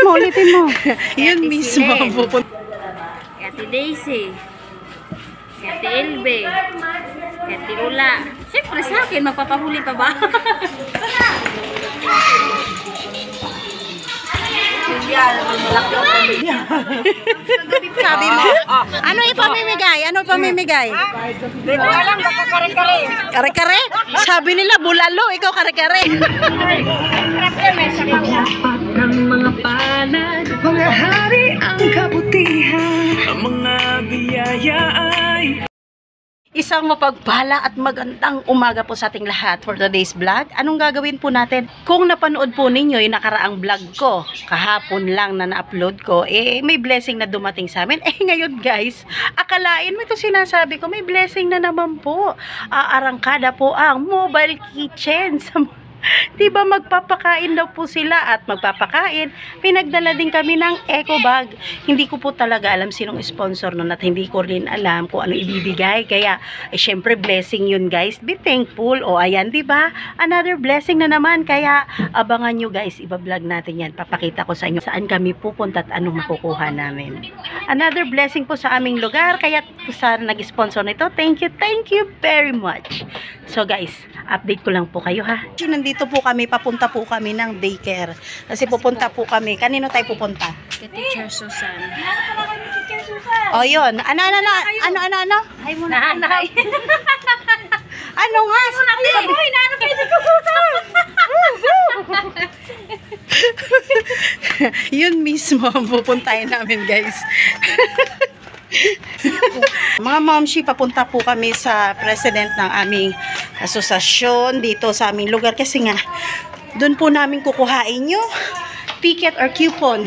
Maulitin mo. Yun mismo ang pupunta. Ate Daisy. Ate Elbe. Ate Ula. Siyempre sa akin, magpapahuli pa ba? Sabi mo, ano ipamimigay? Ano ipamimigay? Dito ka lang, baka kare-kare. Kare-kare? Sabi nila, bulalo. Ikaw kare-kare. Ng mga palad, mga hari ang kabutihan, ang mga biyaya ay Isang mapagpala at magandang umaga po sa ating lahat for today's vlog. Anong gagawin po natin? Kung napanood po ninyo yung nakaraang vlog ko, kahapon lang na na-upload ko, may blessing na dumating sa amin. Ngayon guys, akalain mo ito sinasabi ko, may blessing na naman po. Arangkada po ang mobile kitchen sa diba magpapakain daw po sila at magpapakain. Pinagdala din kami ng eco bag. Hindi ko po talaga alam sinong sponsor nun at hindi ko rin alam kung ano ibibigay. Kaya, syempre blessing yun guys. Be thankful. O ayan, diba? Another blessing na naman. Kaya, abangan nyo guys. Iba-vlog natin yan. Papakita ko sa inyo saan kami pupunta at anong makukuha namin. Another blessing po sa aming lugar. Kaya, sa nag-sponsor nito, thank you very much. So guys, update ko lang po kayo ha. Nandito po kami, papunta po kami ng daycare. Kasi pupunta po kami. Kanino tayo pupunta? Kay Teacher Susan. O yun. Ano? Ay mo na. Nanay. Ano nga? Ay, nanay kayo si Susan. Yun mismo ang pupuntahin namin guys. Mga momshi, papunta po kami sa president ng aming asosasyon dito sa aming lugar kasi nga doon po namin kukuhain yung ticket or coupon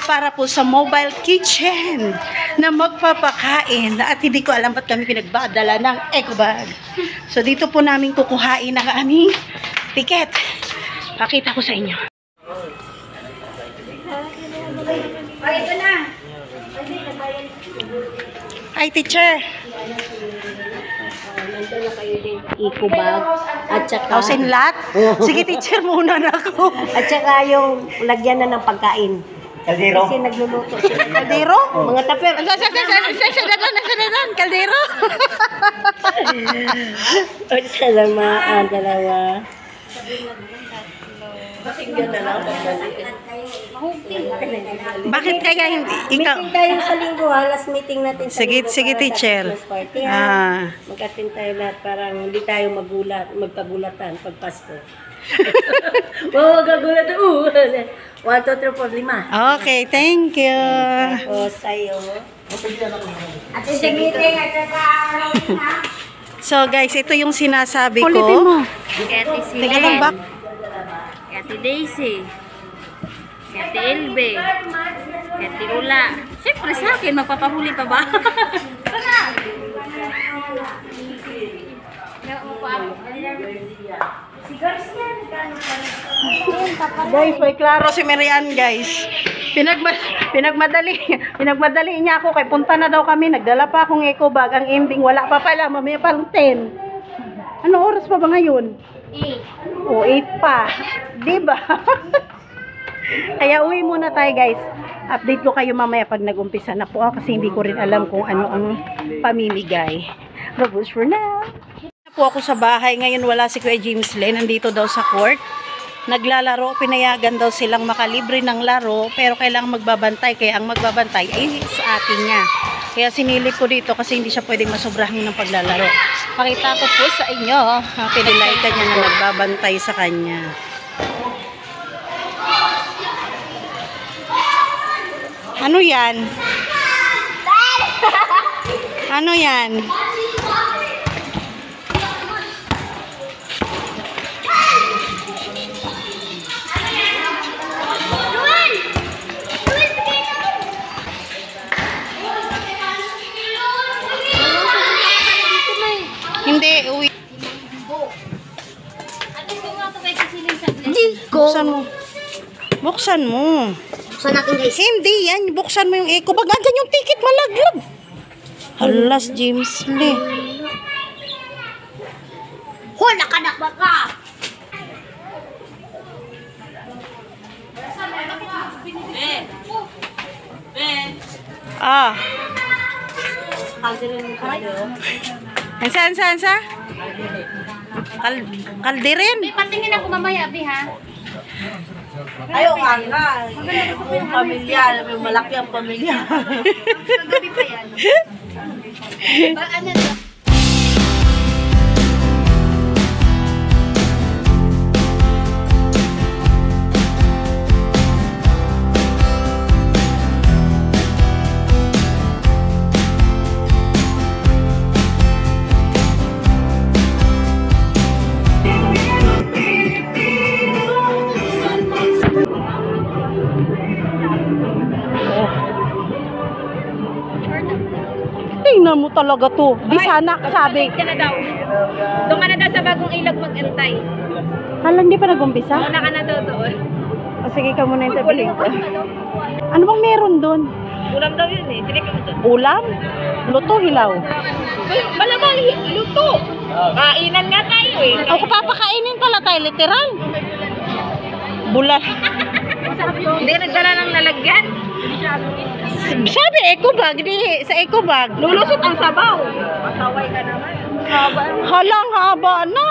para po sa mobile kitchen na magpapakain at hindi ko alam ba't kami pinagbadala ng eco bag. So dito po namin kukuhain ang aming ticket. Pakita ko sa inyo. Ay, ito na. Ay, teacher. Nandun na kayo din. Eco bag. At saka... Thousand lot? Sige, teacher, muna na ako. At saka yung lagyan na ng pagkain. Kaldero? Kasi nagluluto sila. Kaldero? Mga taper. Kaldero? O, salamaan, dalawa. Bakit kaya hindi ikaw? Meeting tayo sa linggo, last meeting natin sa Sige, linggo sige para sa teacher. Christmas party, mag-attend tayo lahat, parang hindi tayo magpagulatan pag Pasko. Magagulat. 1, 2, 3, 4, 5. Okay, thank you. Tapos sa'yo. At sa meeting, at saka So guys, ito yung sinasabi ko. Ulitin mo. Ate Teka lang, back. Ate Daisy. Ate Elbe. Ate Ula. Siyempre sa akin, magpapahuli pa ba? Guys, may klaro si Marian guys. Pinagmadali niya ako kay punta na daw kami. Nagdala pa akong eco bag. Ang ending wala pa pala. Mamaya pang 10. Anong oras pa ba ngayon? 8. O, 8 pa. Diba? Kaya uwi muna tayo guys. Update ko kayo mamaya pag nag-umpisa na po ako kasi hindi ko rin alam kung ano ang pamimigay. Babos for now. Po ako sa bahay. Ngayon wala si Kuya James Lee. Nandito daw sa court. Naglalaro. Pinayagan daw silang makalibre ng laro. Pero kailangang magbabantay. Kaya ang magbabantay ay sa atin niya. Kaya sinilip ko dito kasi hindi siya pwedeng masobrahan ng paglalaro. Pakita ko po sa inyo. Pinilay ka niya na nagbabantay sa kanya. Ano yan? Ano yan? Hindi, uwi. Buksan mo. Buksan mo. Buksan natin guys. Hindi yan. Buksan mo yung eco bag. Andyan yung ticket malaglag. Halas, James Lee. Hula ka na baka! Ah. Ansa? Kaldirin. Patingin ako mamaya, Abi, ha? Ayaw nga. Yung pamilya, may malaki ang pamilya. Gabi pa yan. Ano to? Tingnan mo talaga to. Di sana sabi. Ka na daw. Doon ka na daw sa bagong ilog mag-antay. Hala, hindi pa nag-umpisa? Una ka na daw doon. O sige ka muna yung tabi ko. Ano bang meron doon? Ulam daw yun eh. Sige ka mo doon. Ulam? Luto, hilaw. Malamang luto. Kainan nga tayo eh. O kung papakainin pala tayo, literal. Bulal. Hindi nagdala ng lalagyan. Sabi, eco bag. Di, sa eco bag. Lulusot ang sabaw. Masaway ka naman. Halang haba na.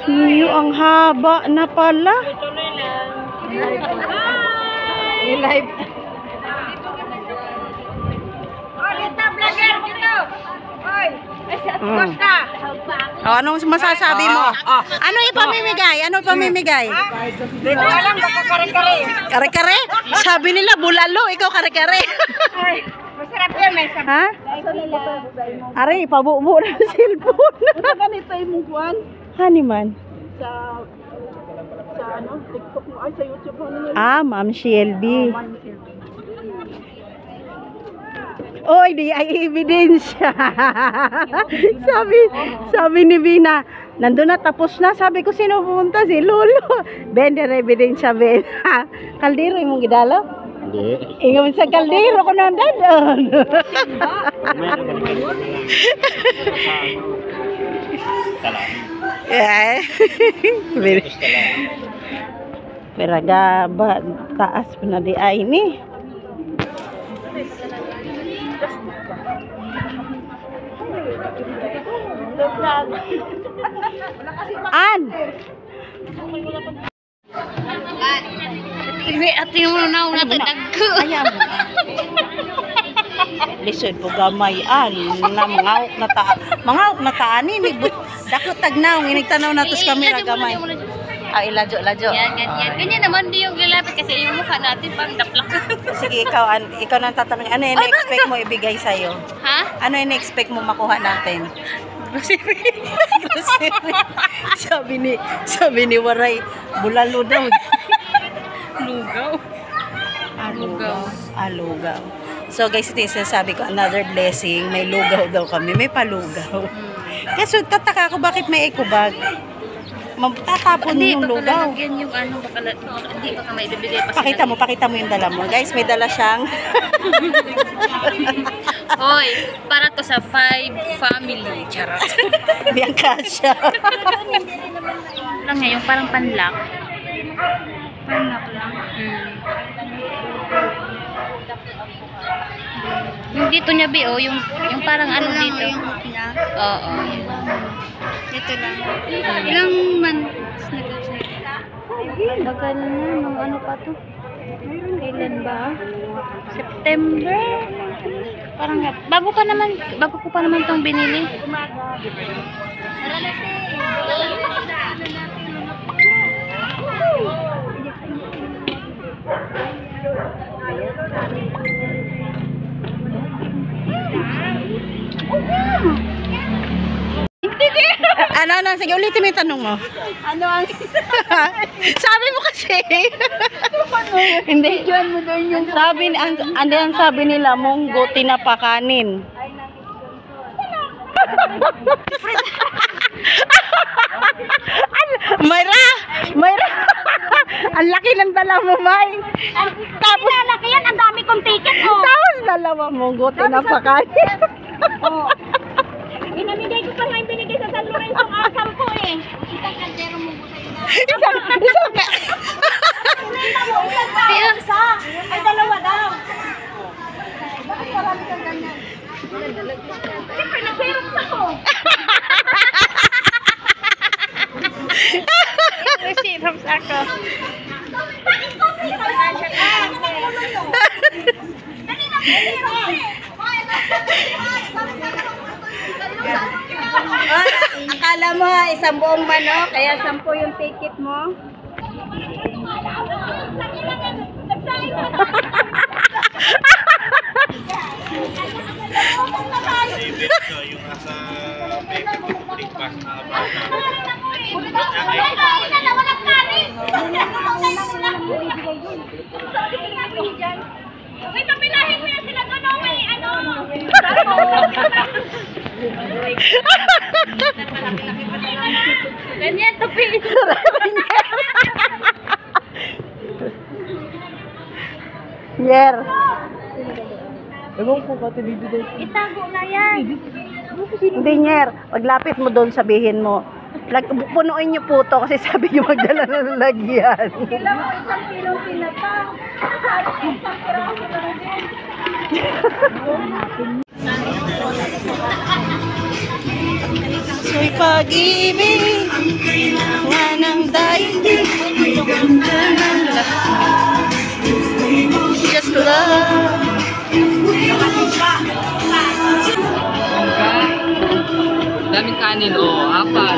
Niyo, ang haba na pala. Live. Lita, vlogger dito. Hoy. Costa. Anong masasabi mo? Ano ipamimigay? Ano ipamimigay? Dito lang baka kare-kare. Kare-kare? Sabi nila bulalo, ikaw kare-kare. Masarap yan, may sabaw. Ha? Are, pabubo na ang cellphone. Ganito yung buwan Haniman. sa TikTok mo, ay sa YouTube mo. Ma'am Shelby. Oy, di ay ebidensya. sabi ni Bina, nandun na, tapos na. Sabi ko, sino pumunta? Si Lolo. Ben, der ebidensya, Ben. Kaldero, imong gidalo? Hindi. Ingaw sa kaldero ko nandun. Pero ba taas pa na di ay ni. An. Ate mo na una to dagko. Ayaw. Lisod po gamay na mangawok na taani ni dakot tagnaw inigtanaw natos kamera gamay. Lajo. Yan, ganyan. Ganyan naman di yung lalapit kasi yung mukha natin pang daplak. Sige, ikaw nang tatanungin. Ano yung na-expect mo ibigay sa'yo? Ha? Ano yung na-expect mo makuha natin? Grocery. sabi ni Waray, bulalo daw. Lugaw. Lugaw. So guys, ito yung sinasabi ko, another blessing. May lugaw daw kami. May palugaw. Kasi tataka ko bakit may eco bag. Tatapon yung lugaw. Hindi, yung ano, hindi baka may bibigay pa sila. Pakita mo yung dala mo. Guys, may dala siyang Hoy, para to sa 5 family. Charot. biyang kasya. Lang nga, yung parang panlak. Panlak lang? Yung dito niya, Bi, yung parang ano dito. Oo, yun. Dito lang. Ilang months na to siya? Bagal na, nung ano pa to? Kailan ba? September? Parang bago ko pa naman tong binili. Ano, sige, ulitin mo yung tanong mo. Ano ang Sabi mo kasi. hindi dyan mo doon yung Sabi nila, munggo, tinapakanin. Mayra! Ang laki ng dala mo, May. Tapos, Laki yan, ang dami kong ticket, oh. tapos dalawa munggo, tinapakanin. Pinamigay ko pa nga yung binigay sa San Lorenzo ang 10 eh. Isang kaldero mo po sa'yo na. Isang ka. Isa. Ay, dalawa daw. Bakit marami kang ganyan? Siyempre, nag-xerox ako. Nag-xerox ako. Akala mo isang buong manok, kaya 10 yung ticket mo. Yung asa breakfast na bata. May papilahin mo yan sila doon, may ano. Ganyan, tupi. Nyer. Itago na yan. Hindi, Nyer. Paglapit mo doon, sabihin mo, punuin niyo po to kasi sabi niyo magdala na ng lagyan. Kailan mo 1 kilong pinata. Sabi ko, 1 piraso lang din. So'y pag-ibig nga ng daigdig just love. Daming kanin o, apat.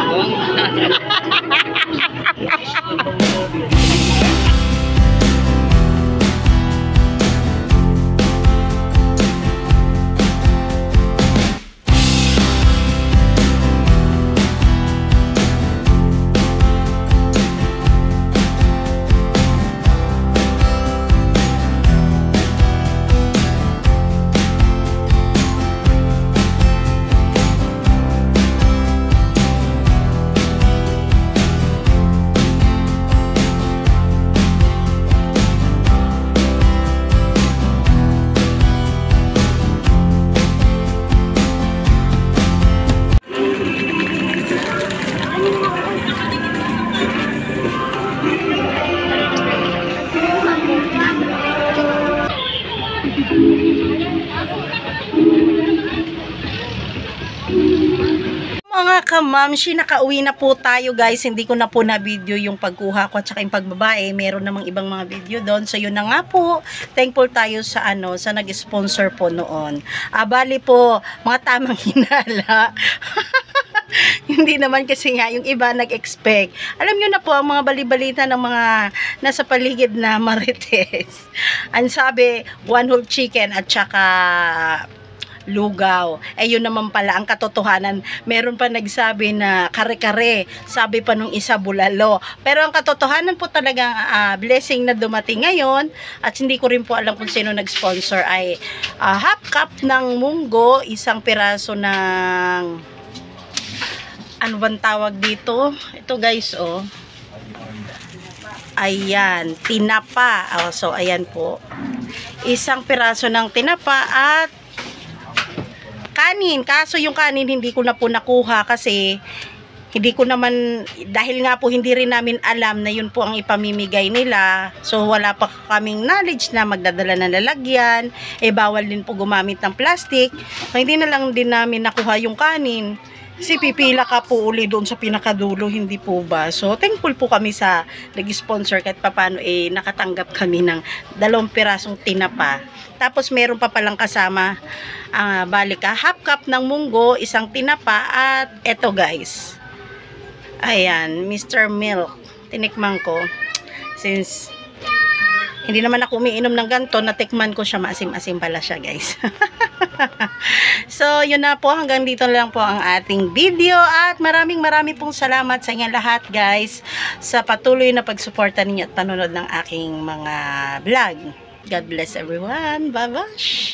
Mga kamamshi, nakauwi na po tayo guys. Hindi ko na po na video yung pagkuha ko at saka yung pagbabae. Meron namang ibang mga video doon. So yun na nga po. Thankful tayo sa sa nag-sponsor po noon. Bali po, mga tamang hinala. Hindi naman kasi nga yung iba nag-expect. Alam nyo na po ang mga balibalita ng mga nasa paligid na marites. Ang sabi, 1 whole chicken at saka lugaw. Eh yun naman pala ang katotohanan. Meron pa nagsabi na kare-kare. Sabi pa nung isa bulalo. Pero ang katotohanan po talagang blessing na dumating ngayon at hindi ko rin po alam kung sino nag-sponsor ay half cup ng munggo, isang piraso ng ano bang tawag dito? Ito guys, oh. Ayan, tinapa. Oh, so ayan po. Isang piraso ng tinapa at kanin. Kaso yung kanin hindi ko na po nakuha kasi hindi ko naman, dahil nga po hindi rin namin alam na yun po ang ipamimigay nila. So wala pa kaming knowledge na magdadala ng lalagyan. Eh bawal din po gumamit ng plastic. So hindi na lang din namin nakuha yung kanin. Kasi pipila ka po uli doon sa pinakadulo, hindi po ba? So, thankful po kami sa nag-sponsor kahit papano nakatanggap kami ng 2 pirasong tinapa. Tapos, meron pa palang kasama, balik half cup ng munggo, isang tinapa, at eto guys. Ayan, Mr. Milk. Tinikman ko. Since hindi naman ako umiinom ng ganito, natikman ko siya, maasim-asim pala siya guys. So, yun na po. Hanggang dito lang po ang ating video. At maraming pong salamat sa inyo lahat guys sa patuloy na pagsuporta ninyo at panonood ng aking mga vlog. God bless everyone. Bye-bye.